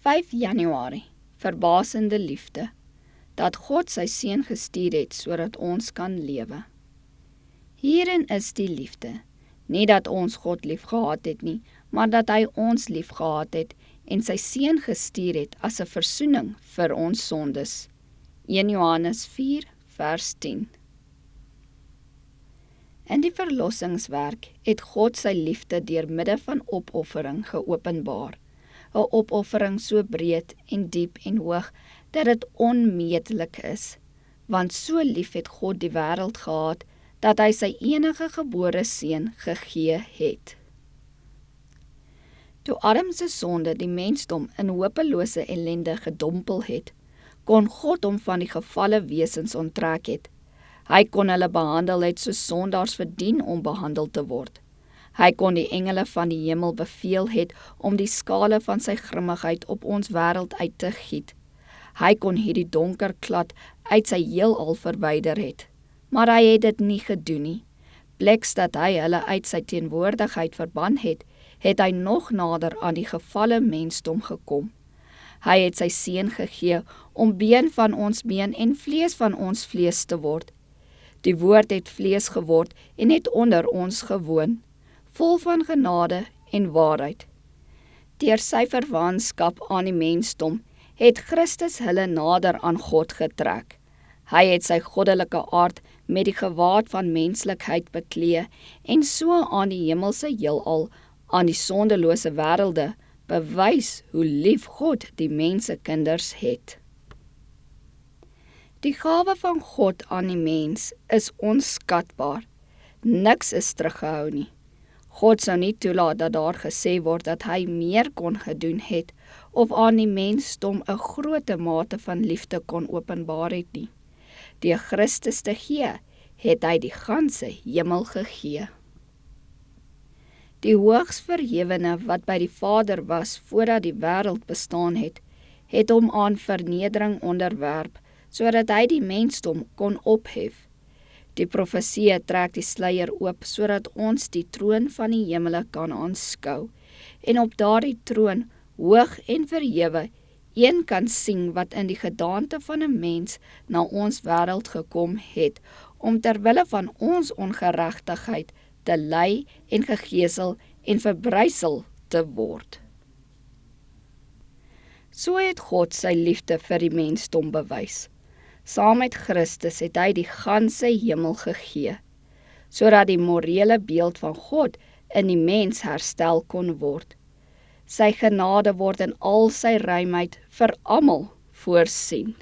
5 Januarie, verbasende liefde, dat God sy seun gestuur het, sodat ons kan lewe. Hierin is die liefde, nie dat ons God lief gehad het nie, maar dat hy ons lief gehad het en sy seun gestuur het as 'n versoening vir ons sondes. 1 Johannes 4 vers 10. In die verlossingswerk het God sy liefde deur midde van opoffering geopenbaar. 'n Opoffering so breed en diep en hoog, dat dit onmeetlik is. Want so lief het God die wêreld gehad, dat hy sy enige gebore seun gegee het. Toe Adam se sonde die mensdom in hopelose ellende gedompel het, kon God hom van die gefalle wesens onttrek het. Hy kon hulle behandel het soos sondaars verdien om behandel te word. Hy kon die engele van die hemel beveel het om die skale van sy grimmigheid op ons wêreld uit te giet. Hy kon hierdie donker klad uit sy heelal verwyder het, maar hy het dit nie gedoen nie. Bleks dat hy hulle uit sy teenwoordigheid verban het, het hy nog nader aan die gefalle mensdom gekom. Hy het sy seun gegee om been van ons been en vlees van ons vlees te word. Die woord het vlees geword en het onder ons gewoon, vol van genade en waarheid. Deur sy verwantskap aan die mensdom het Christus hulle nader aan God getrek. Hy het sy goddelike aard met die gewaad van menslikheid beklee en so aan die hemelse heelal, aan die sondelose wêrelde, bewys hoe lief God die mensekinders het. Die gawe van God aan die mens is onskatbaar. Niks is teruggehou nie. God sou nie toelaat dat daar gesê word dat hy meer kon gedoen het of aan die mensdom 'n groot mate van liefde kon openbaar het nie. Deur Christus te gee, het hy die ganse hemel gegee. Die hoogs verhewene wat by die Vader was voordat die wêreld bestaan het hom aan vernedering onderwerp, sodat hy die mensdom kon ophef. Die profesie trek die sluier oop, sodat ons die troon van die hemele kan aanskou, en op daardie troon, hoog en verhewe, een kan sien wat in die gedaante van 'n mens na ons wêreld gekom het, om terwille van ons ongeregtigheid te ly en gegesel en verbrysel te word. So het God sy liefde vir die mensdom bewys. Saam met Christus het hy die ganse hemel gegee, sodat die morele beeld van God in die mens herstel kon word. Sy genade word in al sy ruimheid vir almal voorsien.